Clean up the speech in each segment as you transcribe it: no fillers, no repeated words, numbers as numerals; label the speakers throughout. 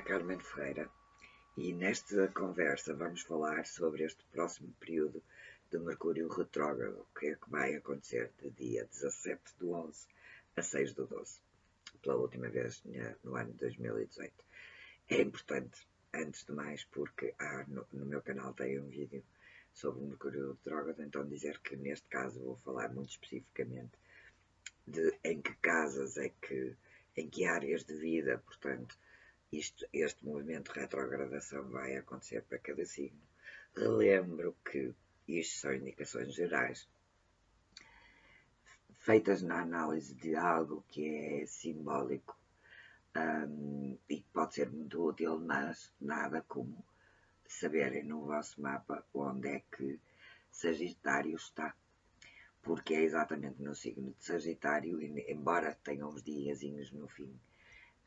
Speaker 1: Carmen Ferreira e nesta conversa vamos falar sobre este próximo período de Mercúrio retrógrado, que é que vai acontecer de dia 17/11 a 6/12, pela última vez no ano de 2018. É importante, antes de mais, porque no meu canal tem um vídeo sobre o Mercúrio retrógrado, então dizer que neste caso vou falar muito especificamente de em que casas em que áreas de vida, portanto, este movimento de retrogradação vai acontecer para cada signo. Relembro que isto são indicações gerais, feitas na análise de algo que é simbólico e que pode ser muito útil, mas nada como saberem no vosso mapa onde é que Sagitário está, porque é exatamente no signo de Sagitário, embora tenha uns diazinhos no fim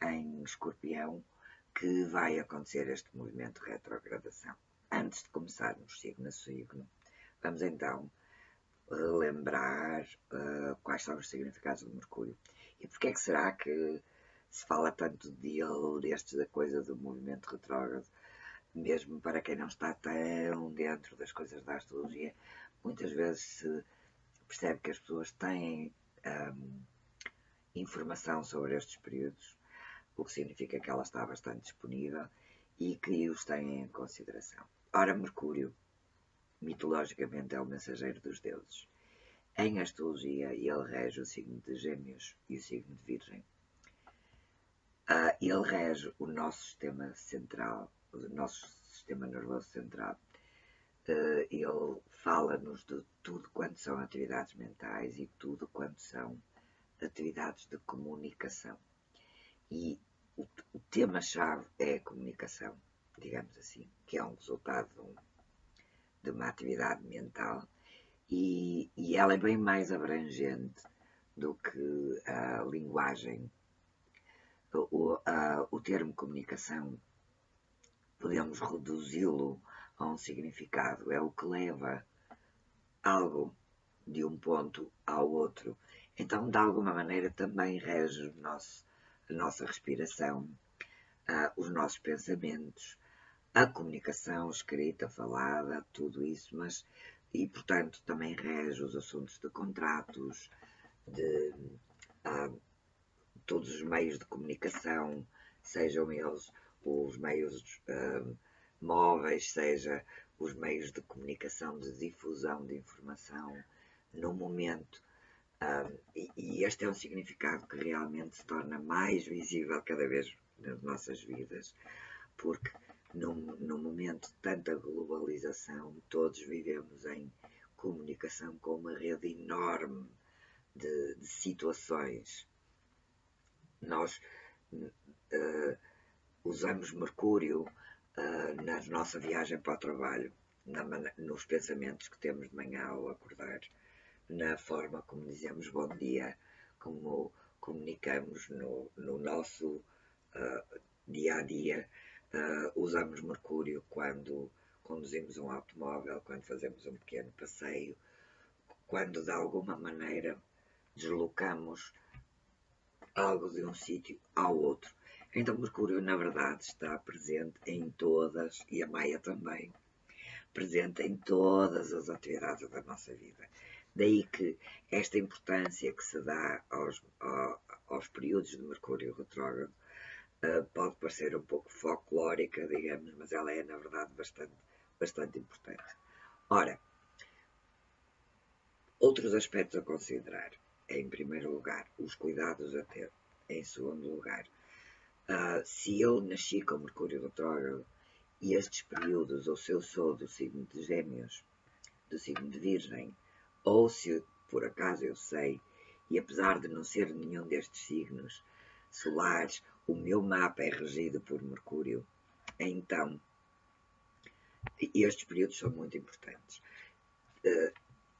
Speaker 1: em Escorpião, que vai acontecer este movimento de retrogradação. Antes de começarmos signo a signo, vamos então lembrar quais são os significados do Mercúrio. E porquê é que será que se fala tanto da coisa do movimento retrógrado, mesmo para quem não está tão dentro das coisas da astrologia? Muitas vezes se percebe que as pessoas têm informação sobre estes períodos, o que significa que ela está bastante disponível e que os têm em consideração. Ora, Mercúrio, mitologicamente, é o mensageiro dos deuses. Em astrologia, ele rege o signo de Gêmeos e o signo de Virgem. Ele rege o nosso sistema central, o nosso sistema nervoso central. Ele fala-nos de tudo quanto são atividades mentais e tudo quanto são atividades de comunicação. E o tema-chave é a comunicação, digamos assim, que é um resultado de uma atividade mental e ela é bem mais abrangente do que a linguagem. O termo comunicação podemos reduzi-lo a um significado, é o que leva algo de um ponto ao outro. Então, de alguma maneira, também rege a nossa respiração, os nossos pensamentos, a comunicação escrita, falada, tudo isso, e portanto também rege os assuntos de contratos, de todos os meios de comunicação, sejam eles os meios móveis, seja os meios de comunicação, de difusão de informação no momento. E este é um significado que realmente se torna mais visível cada vez nas nossas vidas, porque num momento de tanta globalização, todos vivemos em comunicação com uma rede enorme de situações. Nós usamos Mercúrio na nossa viagem para o trabalho, nos pensamentos que temos de manhã ao acordar, na forma como dizemos bom dia, como comunicamos no nosso dia a dia. Usamos Mercúrio quando conduzimos um automóvel, quando fazemos um pequeno passeio, quando de alguma maneira deslocamos algo de um sítio ao outro. Então Mercúrio, na verdade, está presente em todas, e a Maia também, presente em todas as atividades da nossa vida. Daí que esta importância que se dá aos períodos de Mercúrio retrógrado pode parecer um pouco folclórica, digamos, mas ela é, na verdade, bastante importante. Ora, outros aspectos a considerar. Em primeiro lugar, os cuidados a ter. Em segundo lugar, se eu nasci com Mercúrio retrógrado e estes períodos, ou se eu sou do signo de Gêmeos, do signo de Virgem, ou se por acaso eu sei, e apesar de não ser nenhum destes signos solares, o meu mapa é regido por Mercúrio, então estes períodos são muito importantes.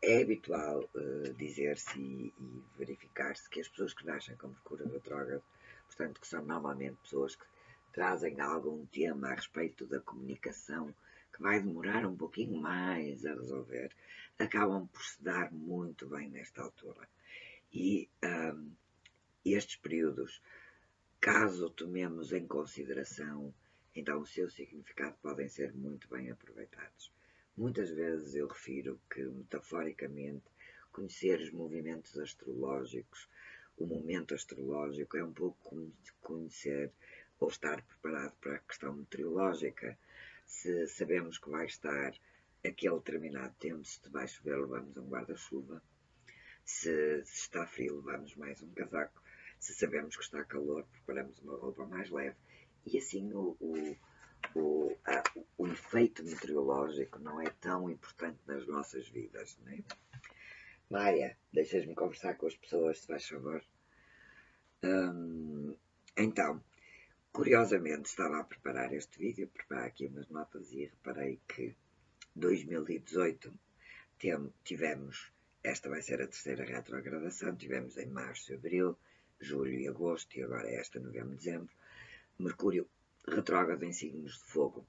Speaker 1: É habitual dizer-se e verificar-se que as pessoas que nascem com Mercúrio retrógrado, portanto, que são normalmente pessoas que trazem algum tema a respeito da comunicação que vai demorar um pouquinho mais a resolver, acabam por se dar muito bem nesta altura. E estes períodos, caso tomemos em consideração então o seu significado podem ser muito bem aproveitados. Muitas vezes eu refiro que, metaforicamente, conhecer os movimentos astrológicos, o momento astrológico, é um pouco conhecer ou estar preparado para a questão meteorológica. Se sabemos que vai estar aquele determinado tempo, se vai chover, levamos um guarda-chuva. Se está frio, levamos mais um casaco. Se sabemos que está calor, preparamos uma roupa mais leve. E assim o efeito meteorológico não é tão importante nas nossas vidas, não é? Maia, deixas-me conversar com as pessoas, se faz favor. Então, curiosamente, estava a preparar este vídeo, preparar aqui umas notas e reparei que 2018 tivemos, esta vai ser a terceira retrogradação, tivemos em março, abril, julho e agosto, e agora esta, novembro e dezembro, Mercúrio retrógrado em signos de fogo.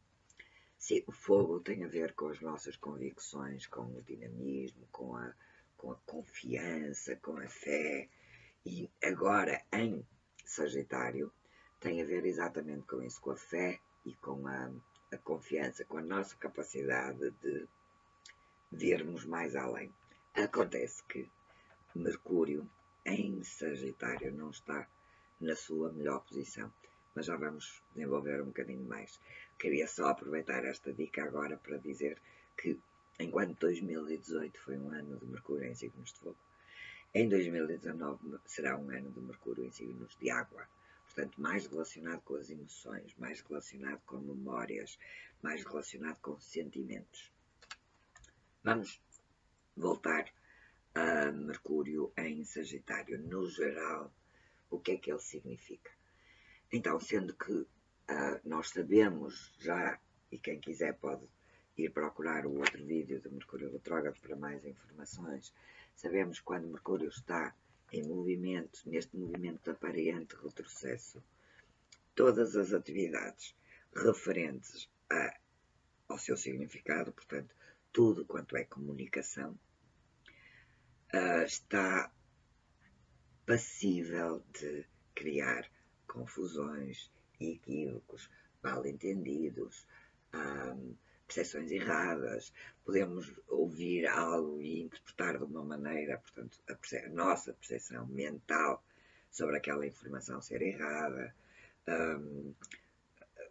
Speaker 1: Sim, o fogo tem a ver com as nossas convicções, com o dinamismo, com a confiança, com a fé. E agora, em Sagitário, tem a ver exatamente com isso, com a fé e com a confiança, com a nossa capacidade de vermos mais além. Acontece que Mercúrio, em Sagitário, não está na sua melhor posição, mas já vamos desenvolver um bocadinho mais. Queria só aproveitar esta dica agora para dizer que, enquanto 2018 foi um ano de Mercúrio em signos de fogo, em 2019 será um ano de Mercúrio em signos de água. Portanto, mais relacionado com as emoções, mais relacionado com memórias, mais relacionado com sentimentos. Vamos voltar a Mercúrio em Sagitário. No geral, o que é que ele significa? Então, sendo que nós sabemos já, e quem quiser pode ir procurar o outro vídeo de Mercúrio retrógrado para mais informações, sabemos que quando Mercúrio está em movimento, neste movimento de aparente retrocesso, todas as atividades referentes ao seu significado, portanto, tudo quanto é comunicação, está passível de criar confusões, equívocos, mal-entendidos, percepções erradas. Podemos ouvir algo e interpretar de uma maneira, portanto, a nossa percepção mental sobre aquela informação ser errada.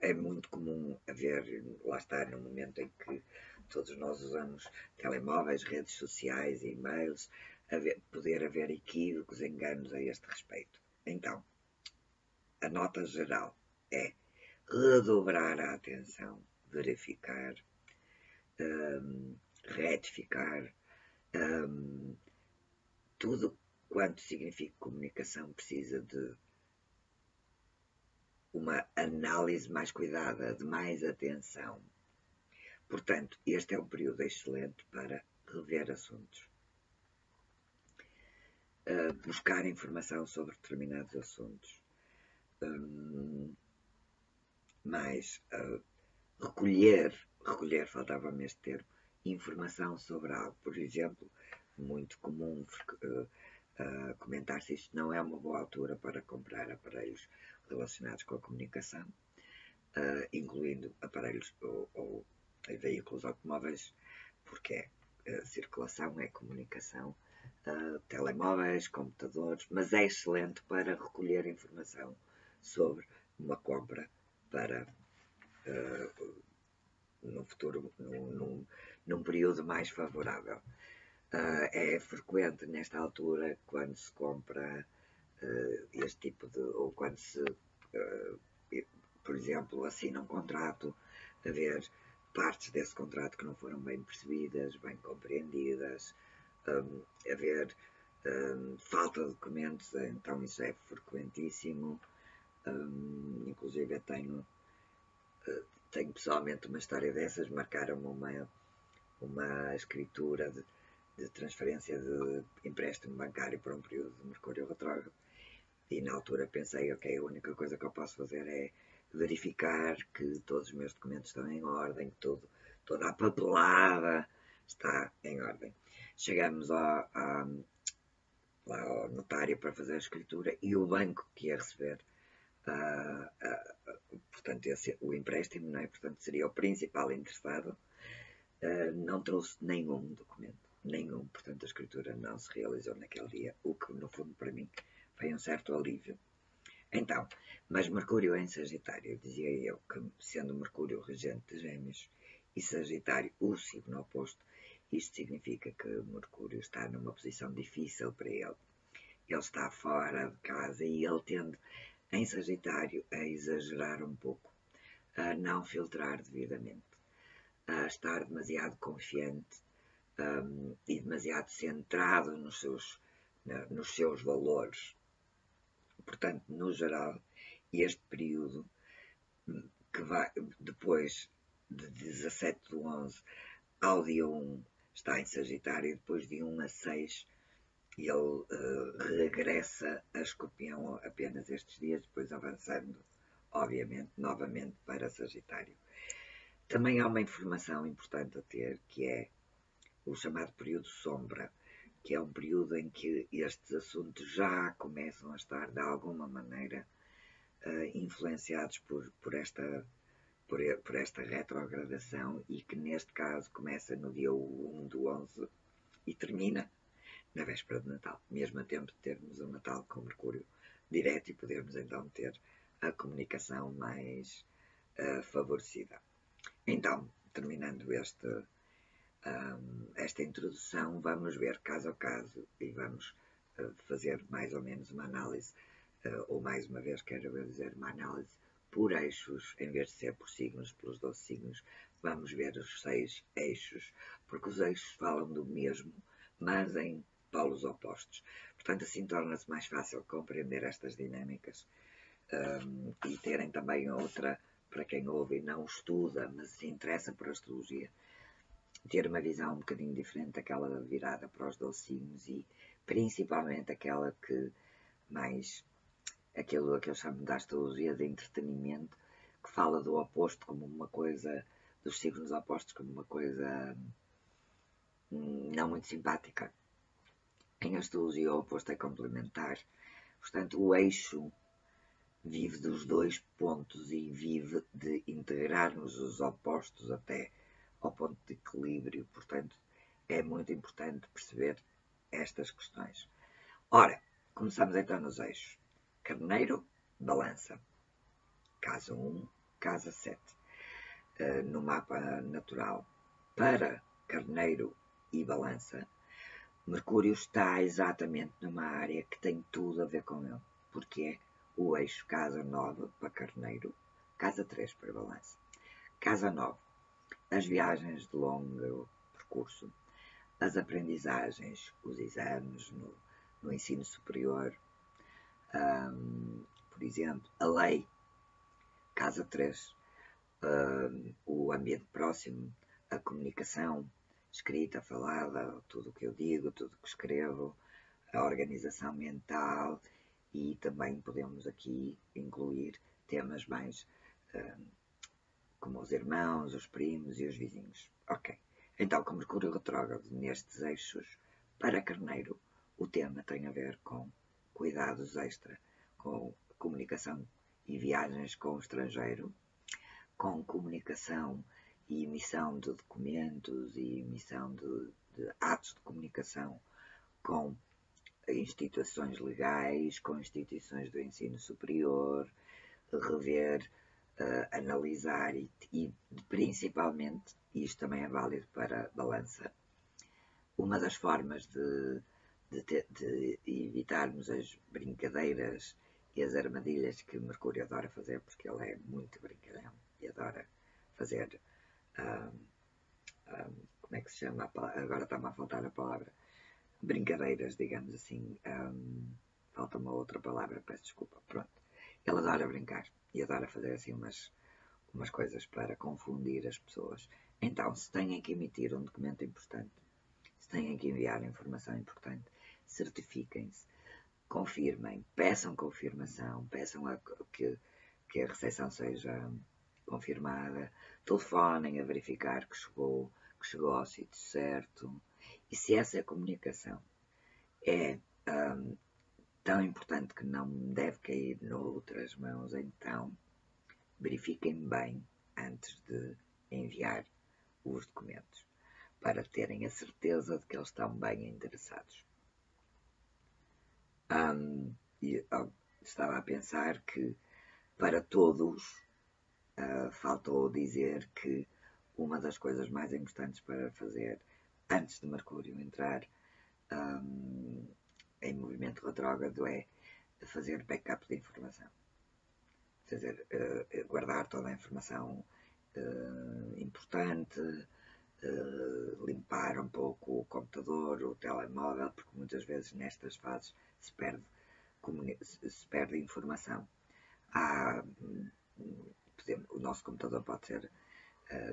Speaker 1: É muito comum haver, lá está, no momento em que todos nós usamos telemóveis, redes sociais, e-mails, poder haver equívocos, enganos a este respeito. Então, a nota geral é redobrar a atenção, verificar, retificar, tudo quanto significa comunicação precisa de uma análise mais cuidada, de mais atenção. Portanto, este é um período excelente para rever assuntos, buscar informação sobre determinados assuntos, mas recolher, faltava-me este termo, informação sobre algo. Por exemplo, muito comum comentar se isto não é uma boa altura para comprar aparelhos relacionados com a comunicação, incluindo aparelhos ou veículos automóveis, porque circulação é comunicação, telemóveis, computadores, mas é excelente para recolher informação sobre uma compra para no futuro, num período mais favorável. É frequente nesta altura, quando se compra este tipo de, ou quando se, por exemplo, assina um contrato, haver partes desse contrato que não foram bem percebidas, bem compreendidas, haver falta de documentos, então isso é frequentíssimo. Inclusive eu tenho pessoalmente uma história dessas. Marcaram-me uma escritura de transferência de empréstimo bancário para um período de Mercúrio retrógrado, e na altura pensei, ok, a única coisa que eu posso fazer é verificar que todos os meus documentos estão em ordem, que toda a papelada está em ordem. Chegamos lá ao notário para fazer a escritura, e o banco que ia receber portanto, o empréstimo, não é? Portanto, seria o principal interessado, não trouxe nenhum documento, nenhum, portanto, a escritura não se realizou naquele dia, o que, no fundo, para mim, foi um certo alívio. Então, mas Mercúrio em Sagitário, dizia eu que, sendo Mercúrio regente de Gêmeos e Sagitário o signo oposto, isto significa que Mercúrio está numa posição difícil para ele. Ele está fora de casa e ele tende, em Sagitário, a exagerar um pouco, a não filtrar devidamente, a estar demasiado confiante e demasiado centrado nos seus valores. Portanto, no geral, este período que vai depois de 17 de 11 ao dia 1 está em Sagitário e depois de 1 a 6 ele regressa a Escorpião apenas estes dias, depois avançando, obviamente, novamente para Sagitário. Também há uma informação importante a ter, que é o chamado período sombra, que é um período em que estes assuntos já começam a estar, de alguma maneira, influenciados por esta retrogradação e que, neste caso, começa no dia 1 do 11 e termina na véspera de Natal, mesmo a tempo de termos um Natal com Mercúrio direto e podermos então ter a comunicação mais favorecida. Então, terminando esta introdução, vamos ver caso a caso e vamos fazer mais ou menos uma análise, ou mais uma vez quero dizer uma análise por eixos, em vez de ser por signos, pelos 12 signos, vamos ver os 6 eixos, porque os eixos falam do mesmo, mas em polos opostos. Portanto, assim torna-se mais fácil compreender estas dinâmicas e terem também outra, para quem ouve e não estuda, mas se interessa por astrologia, ter uma visão um bocadinho diferente daquela virada para os 12 signos e principalmente aquela que mais aquilo que eu chamo de astrologia de entretenimento, que fala do oposto como uma coisa, dos signos opostos como uma coisa não muito simpática. Em astrologia o oposto é complementar, portanto o eixo vive dos dois pontos e vive de integrarmos os opostos até ao ponto de equilíbrio, portanto é muito importante perceber estas questões. Ora, começamos então nos eixos. Carneiro, balança. Casa 1, casa 7. No mapa natural, para Carneiro e balança, Mercúrio está exatamente numa área que tem tudo a ver com ele, porque é o eixo casa 9 para Carneiro, casa 3 para balança. Casa 9, as viagens de longo percurso, as aprendizagens, os exames no ensino superior, por exemplo, a lei, casa 3, o ambiente próximo, a comunicação, escrita, falada, tudo o que eu digo, tudo o que escrevo, a organização mental e também podemos aqui incluir temas mais como os irmãos, os primos e os vizinhos. Ok. Então, com Mercúrio retrógrado nestes eixos, para Carneiro, o tema tem a ver com cuidados extra, com comunicação e viagens com o estrangeiro, com comunicação e emissão de documentos e emissão de atos de comunicação com instituições legais, com instituições do ensino superior, rever, analisar e principalmente, e isto também é válido para balança, uma das formas de evitarmos as brincadeiras e as armadilhas que Mercúrio adora fazer, porque ele é muito brincalhão e adora fazer, como é que se chama? Agora está-me a faltar a palavra. Brincadeiras, digamos assim. Falta uma outra palavra, peço desculpa. Pronto. Ele adora brincar e adora fazer assim umas coisas para confundir as pessoas. Então, se têm que emitir um documento importante, se têm que enviar informação importante, certifiquem-se, confirmem, peçam confirmação, peçam que a recepção seja confirmada, telefonem a verificar que chegou ao sítio certo. E se essa comunicação tão importante que não deve cair noutras mãos, então verifiquem bem antes de enviar os documentos, para terem a certeza de que eles estão bem interessados. Estava a pensar que para todos faltou dizer que uma das coisas mais importantes para fazer antes de Mercúrio entrar em movimento retrógrado é fazer backup de informação, guardar toda a informação importante, limpar um pouco o computador, o telemóvel, porque muitas vezes nestas fases se perde informação. O nosso computador pode ser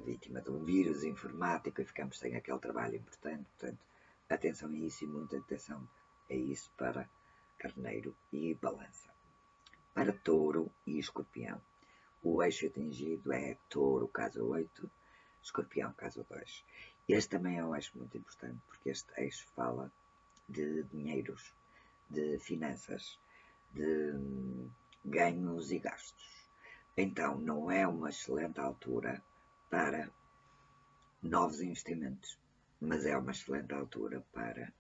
Speaker 1: vítima de um vírus informático e ficamos sem aquele trabalho importante. Portanto, atenção a isso e muita atenção a isso para Carneiro e Balança. Para Touro e Escorpião, o eixo atingido é Touro, casa 8, Escorpião, casa 2. Este também é um eixo muito importante, porque este eixo fala de dinheiros, de finanças, de ganhos e gastos. Então, não é uma excelente altura para novos investimentos, mas é uma excelente altura para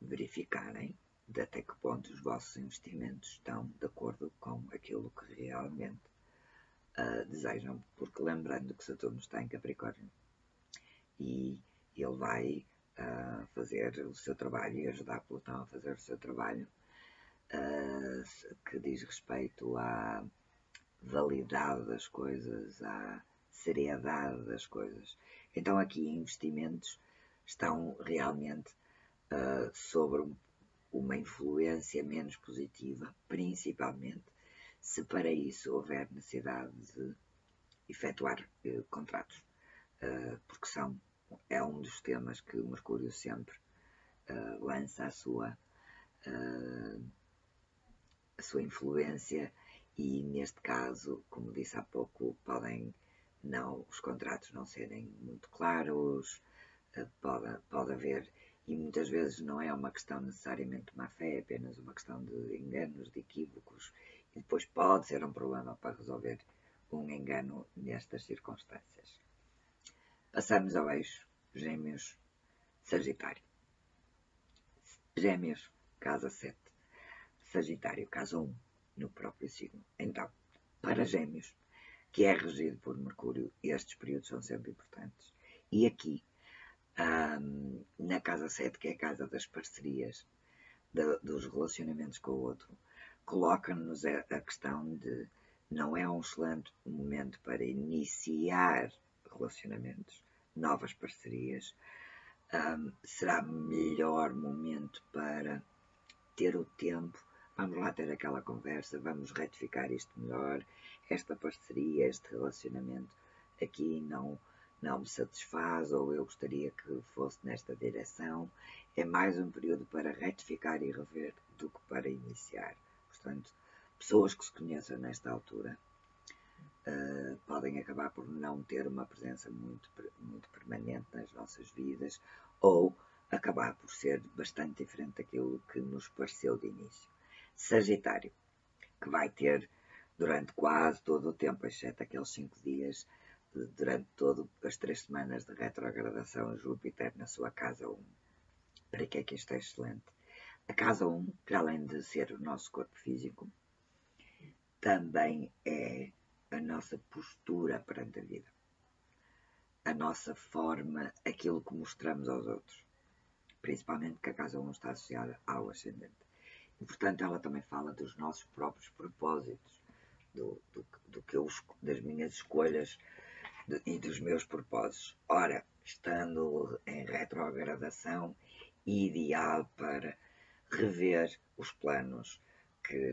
Speaker 1: verificarem de até que ponto os vossos investimentos estão de acordo com aquilo que realmente desejam, porque lembrando que Saturno está em Capricórnio e ele vai fazer o seu trabalho e ajudar Plutão a fazer o seu trabalho, que diz respeito à validade das coisas, à seriedade das coisas. Então aqui investimentos estão realmente sobre uma influência menos positiva, principalmente se para isso houver necessidade de efetuar contratos, porque é um dos temas que o Mercúrio sempre lança a sua influência e neste caso, como disse há pouco, os contratos não serem muito claros, pode haver, e muitas vezes não é uma questão necessariamente de má fé, é apenas uma questão de enganos, de equívocos, e depois pode ser um problema para resolver um engano nestas circunstâncias. Passamos ao eixo Gêmeos, Sagitário. Gêmeos, casa 7. Sagitário, casa 1, no próprio signo. Então, para Gêmeos, que é regido por Mercúrio, estes períodos são sempre importantes. E aqui, na casa 7, que é a casa das parcerias, dos relacionamentos com o outro, coloca-nos a questão de não é um excelente momento para iniciar relacionamentos, novas parcerias. Será melhor momento para ter o tempo, vamos lá ter aquela conversa, vamos retificar isto melhor, esta parceria, este relacionamento aqui não me satisfaz, ou eu gostaria que fosse nesta direção. É mais um período para retificar e rever do que para iniciar. Portanto, pessoas que se conheçam nesta altura podem acabar por não ter uma presença muito permanente nas nossas vidas, ou acabar por ser bastante diferente daquilo que nos pareceu de início. Sagitário, que vai ter durante quase todo o tempo, exceto aqueles 5 dias, durante todas as 3 semanas de retrogradação, Júpiter na sua casa 1. Para que é que isto é excelente? A casa 1, que além de ser o nosso corpo físico, também é a nossa postura perante a vida. A nossa forma, aquilo que mostramos aos outros. Principalmente que a casa 1 está associada ao ascendente. E, portanto, ela também fala dos nossos próprios propósitos, das minhas escolhas e dos meus propósitos. Ora, estando em retrogradação, ideal para rever os planos que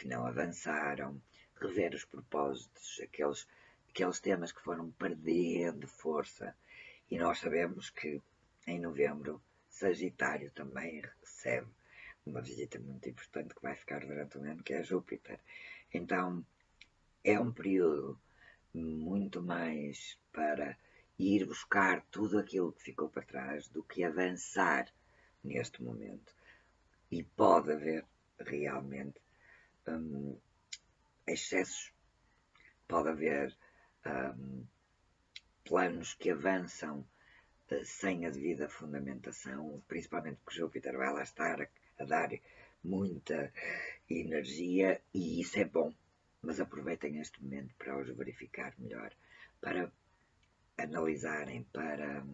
Speaker 1: não avançaram, rever os propósitos, aqueles temas que foram perdendo força. E nós sabemos que em novembro, Sagitário também recebe uma visita muito importante que vai ficar durante um ano, que é Júpiter. Então, é um período muito mais para ir buscar tudo aquilo que ficou para trás do que avançar neste momento. e pode haver realmente excessos, pode haver planos que avançam sem a devida fundamentação, principalmente porque Júpiter vai lá estar a dar muita energia e isso é bom, mas aproveitem este momento para os verificar melhor, para analisarem, para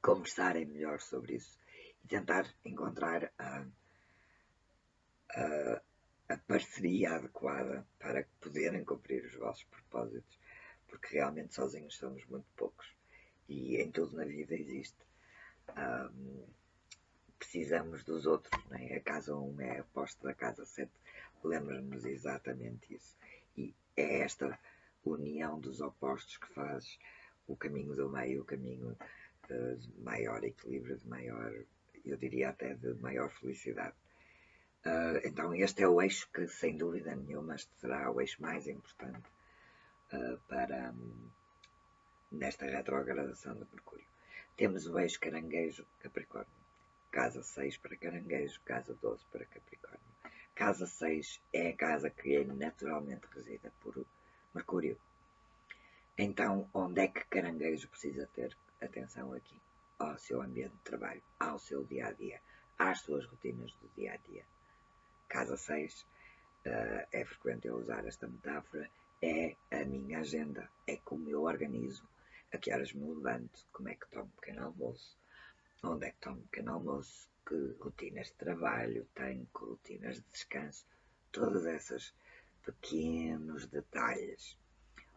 Speaker 1: conversarem melhor sobre isso e tentar encontrar a parceria adequada para poderem cumprir os vossos propósitos, porque realmente sozinhos somos muito poucos e em tudo na vida existe. Precisamos dos outros, não é? A casa 1 é a oposta da casa 7, lembra-nos exatamente isso. E é esta união dos opostos que faz o caminho do meio, o caminho de maior equilíbrio, de maior, eu diria até de maior felicidade. Então este é o eixo que, sem dúvida nenhuma, será o eixo mais importante para nesta retrogradação de Mercúrio. Temos o eixo Caranguejo-Capricórnio. Casa 6 para Caranguejo, casa 12 para Capricórnio. Casa 6 é a casa que é naturalmente regida por Mercúrio. Então, onde é que Caranguejo precisa ter atenção aqui? Ao seu ambiente de trabalho, ao seu dia-a-dia, às suas rotinas do dia-a-dia. Casa 6, é frequente eu usar esta metáfora, é a minha agenda, é como eu organizo, a que horas me levanto, como é que tomo pequeno almoço, onde é que tomo pequeno almoço, que rotinas de trabalho tenho, que rotinas de descanso, todas essas pequenos detalhes.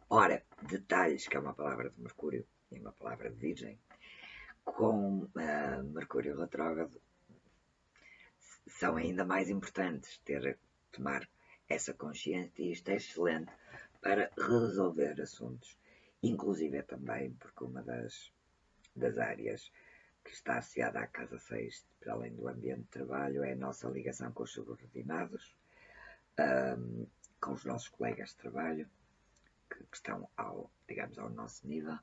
Speaker 1: Ora, detalhes, que é uma palavra de Mercúrio e uma palavra de Virgem, com Mercúrio retrógrado, são ainda mais importantes tomar essa consciência e isto é excelente para resolver assuntos, inclusive também porque uma das áreas que está associada à casa 6, para além do ambiente de trabalho, é a nossa ligação com os subordinados, com os nossos colegas de trabalho, que estão digamos, ao nosso nível,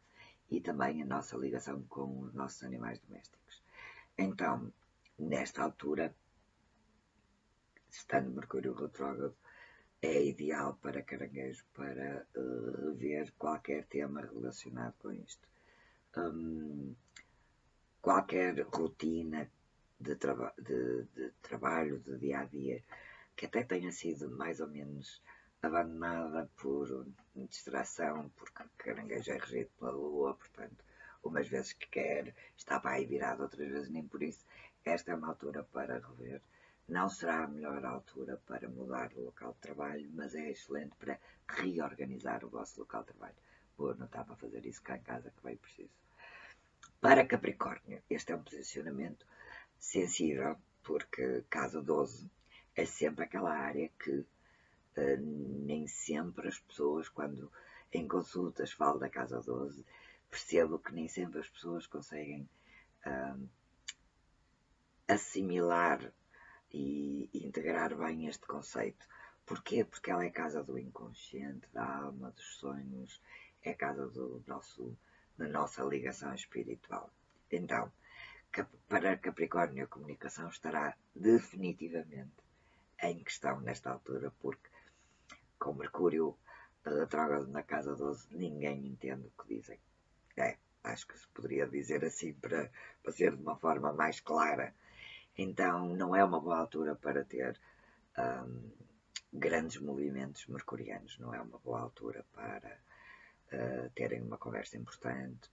Speaker 1: e também a nossa ligação com os nossos animais domésticos. Então, nesta altura, estando Mercúrio retrógrado, é ideal para Caranguejo para rever qualquer tema relacionado com isto. Qualquer rotina de trabalho, de dia-a-dia, que até tenha sido mais ou menos abandonada por distração, porque Caranguejo é regido pela Lua, portanto, umas vezes que quer, está para aí virado, outras vezes nem por isso. Esta é uma altura para rever. Não será a melhor altura para mudar o local de trabalho, mas é excelente para reorganizar o vosso local de trabalho. Vou anotar para fazer isso cá em casa, que bem preciso. Para Capricórnio, este é um posicionamento sensível, porque casa 12 é sempre aquela área que nem sempre as pessoas, quando em consultas falo da casa 12, percebo que nem sempre as pessoas conseguem assimilar e integrar bem este conceito. Porquê? Porque ela é a casa do inconsciente, da alma, dos sonhos, é a casa da nossa ligação espiritual. Então, para Capricórnio a comunicação estará definitivamente em questão nesta altura, porque com Mercúrio retrógrado na casa 12 ninguém entende o que dizem. Acho que se poderia dizer assim para ser de uma forma mais clara. Então não é uma boa altura para ter grandes movimentos mercurianos, não é uma boa altura para terem uma conversa importante,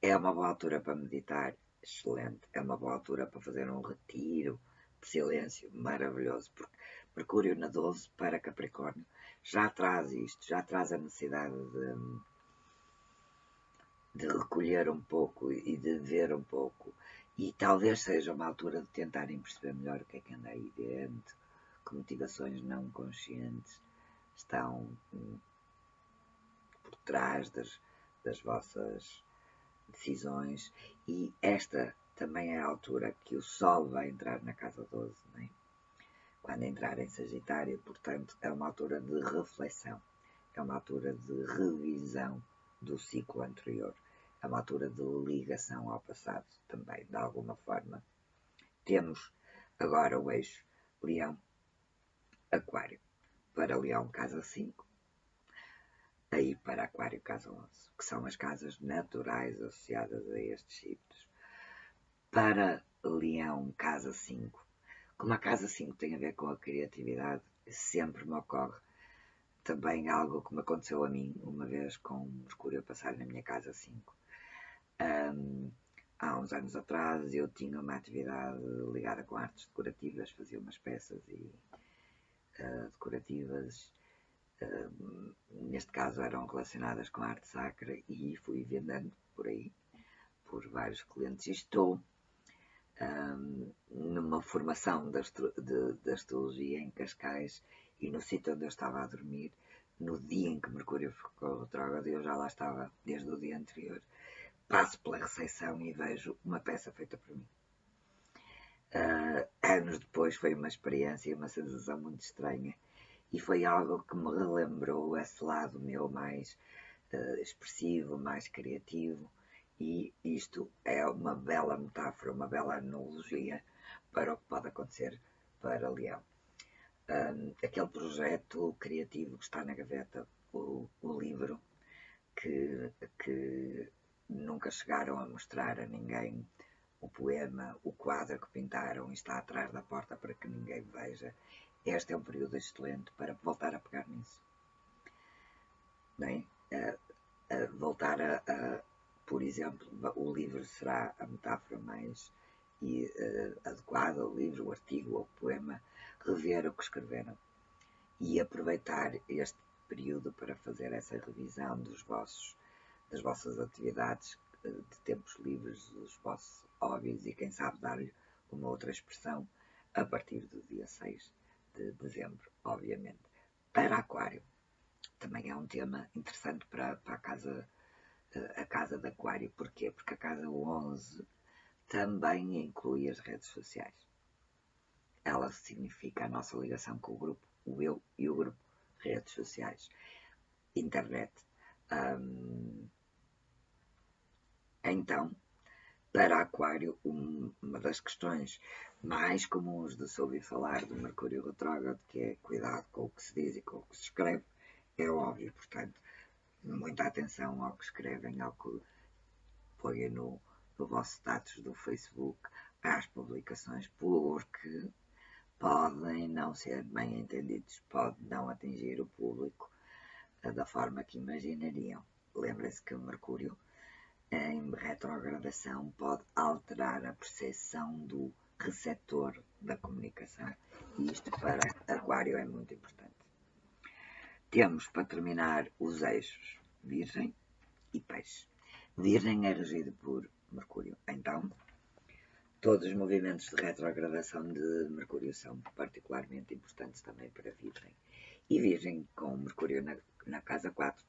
Speaker 1: é uma boa altura para meditar, excelente, é uma boa altura para fazer um retiro de silêncio, maravilhoso, porque Mercúrio na 12 para Capricórnio já traz isto, já traz a necessidade de recolher um pouco e de ver um pouco, e talvez seja uma altura de tentarem perceber melhor o que é que anda aí dentro, que motivações não conscientes estão por trás das vossas decisões, e esta também é a altura que o Sol vai entrar na casa 12, não é? Quando entrar em Sagitário, portanto, é uma altura de reflexão, é uma altura de revisão do ciclo anterior, é uma altura de ligação ao passado também, de alguma forma. Temos agora o eixo Leão-Aquário. Para Leão, casa 5. Aí para Aquário, casa 11, que são as casas naturais associadas a estes signos. Para Leão, casa 5. Como a casa 5 tem a ver com a criatividade, sempre me ocorre também algo que me aconteceu a mim, uma vez com Mercúrio a passar na minha casa 5. Há uns anos atrás eu tinha uma atividade ligada com artes decorativas, fazia umas peças decorativas, neste caso eram relacionadas com a arte sacra, e fui vendendo por aí, por vários clientes, e estou numa formação de astrologia em Cascais, e no sítio onde eu estava a dormir, no dia em que Mercúrio ficou retrógrado, eu já lá estava desde o dia anterior. Passo pela recepção e vejo uma peça feita por mim. Anos depois foi uma experiência, uma sensação muito estranha, e foi algo que me relembrou esse lado meu mais expressivo, mais criativo, e isto é uma bela metáfora, uma bela analogia para o que pode acontecer para Leão. Aquele projeto criativo que está na gaveta, o livro, que nunca chegaram a mostrar a ninguém, o poema, o quadro que pintaram, está atrás da porta para que ninguém veja. Este é um período excelente para voltar a pegar nisso. Bem, voltar por exemplo, o livro será a metáfora mais adequada, o livro, o artigo ou o poema, rever o que escreveram e aproveitar este período para fazer essa revisão das vossas atividades de tempos livres, dos vossos hobbies, e quem sabe dar-lhe uma outra expressão a partir do dia 6 de dezembro, obviamente. Para Aquário, também é um tema interessante para a casa de Aquário. Porquê? Porque a casa 11 também inclui as redes sociais. Ela significa a nossa ligação com o grupo, o eu e o grupo. Redes sociais, internet. Então, para Aquário, uma das questões mais comuns de se ouvir falar do Mercúrio retrógrado, que é cuidado com o que se diz e com o que se escreve, é óbvio. Portanto, muita atenção ao que escrevem, ao que põem no vosso status do Facebook, às publicações, porque podem não ser bem entendidos, pode não atingir o público da forma que imaginariam. Lembrem-se que o Mercúrio em retrogradação pode alterar a percepção do receptor da comunicação, e isto para Aquário é muito importante. Temos, para terminar, os eixos Virgem e Peixe. Virgem é regido por Mercúrio, então todos os movimentos de retrogradação de Mercúrio são particularmente importantes também para Virgem. E Virgem, com Mercúrio na casa 4,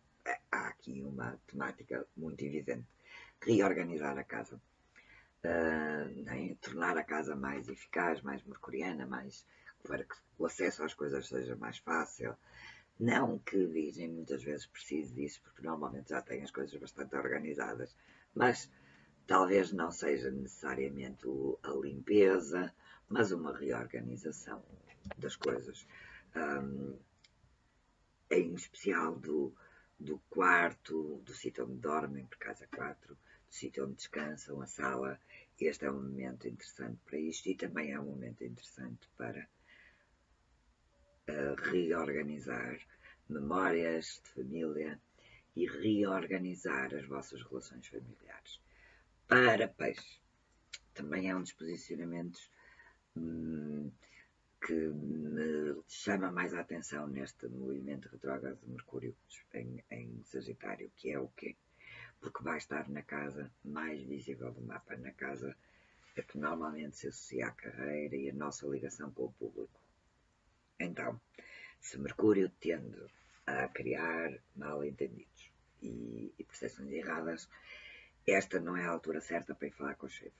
Speaker 1: há aqui uma temática muito evidente: reorganizar a casa, tornar a casa mais eficaz, mais mercuriana, para que o acesso às coisas seja mais fácil. Não que Virgem muitas vezes precise disso, porque normalmente já tem as coisas bastante organizadas, mas talvez não seja necessariamente a limpeza, mas uma reorganização das coisas, em especial do quarto, do sítio onde dormem, por casa 4, do sítio onde descansam, a sala. Este é um momento interessante para isto, e também é um momento interessante para reorganizar memórias de família e reorganizar as vossas relações familiares. Para Peixe, também é um dos posicionamentos que me chama mais a atenção neste movimento retrógrado de Mercúrio em Sagitário, que é o quê? Porque vai estar na casa mais visível do mapa, na casa que normalmente se associa à carreira e à nossa ligação com o público. Então, se Mercúrio tende a criar mal-entendidos e percepções erradas, esta não é a altura certa para ir falar com o chefe,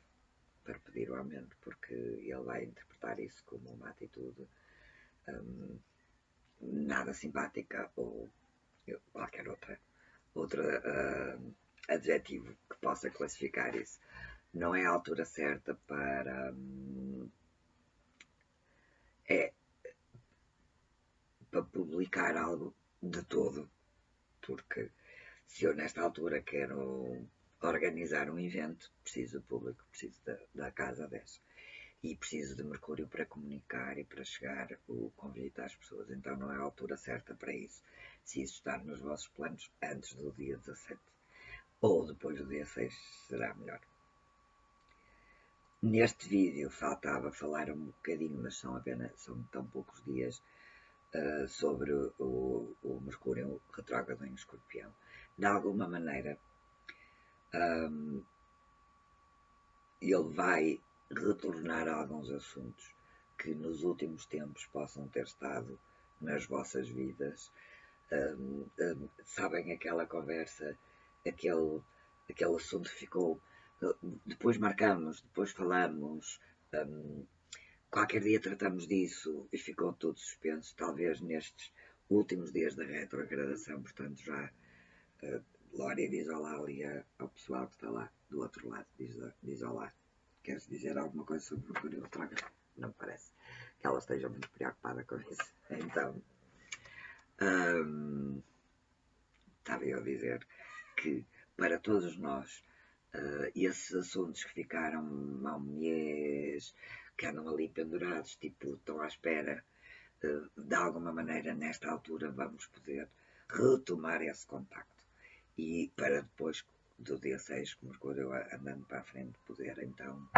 Speaker 1: para pedir o aumento, porque ele vai interpretar isso como uma atitude nada simpática ou qualquer outra adjetivo que possa classificar isso. Não é a altura certa para publicar algo de todo, porque se eu nesta altura quero organizar um evento, preciso do público, preciso da casa 10 e preciso de Mercúrio para comunicar e para chegar o convite às pessoas, então não é a altura certa para isso. Se isso está nos vossos planos antes do dia 17 ou depois do dia 6 será melhor. Neste vídeo faltava falar um bocadinho, mas são tão poucos dias, sobre o Mercúrio retrógrado em Escorpião. De alguma maneira, ele vai retornar a alguns assuntos que nos últimos tempos possam ter estado nas vossas vidas. Sabem aquela conversa, aquele assunto ficou, depois marcamos, depois falamos, qualquer dia tratamos disso e ficou tudo suspenso, talvez nestes últimos dias da retrogradação, portanto já Glória diz olá ali ao pessoal que está lá do outro lado, diz olá. Queres dizer alguma coisa sobre o Mercúrio retrógrado? Não parece que ela esteja muito preocupada com isso. Então, estava eu a dizer que para todos nós, esses assuntos que ficaram há um mês, que andam ali pendurados, tipo, estão à espera, de alguma maneira, nesta altura, vamos poder retomar esse contacto. E para depois do dia 6, com o Mercúrio andando para a frente, poder então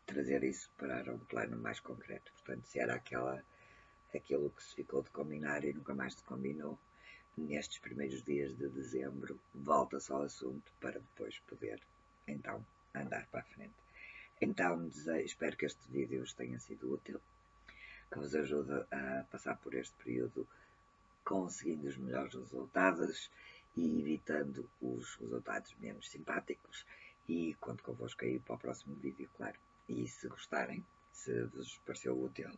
Speaker 1: trazer isso para um plano mais concreto. Portanto, se era aquilo que se ficou de combinar e nunca mais se combinou, nestes primeiros dias de dezembro, volta-se ao assunto para depois poder então andar para a frente. Então, espero que este vídeo vos tenha sido útil, que vos ajude a passar por este período conseguindo os melhores resultados e evitando os resultados menos simpáticos. E conto convosco aí para o próximo vídeo, claro. E se gostarem, se vos pareceu útil,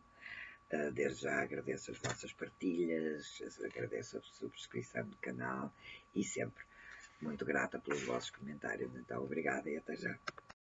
Speaker 1: desde já agradeço as vossas partilhas, agradeço a subscrição do canal e sempre muito grata pelos vossos comentários. Então, obrigada e até já.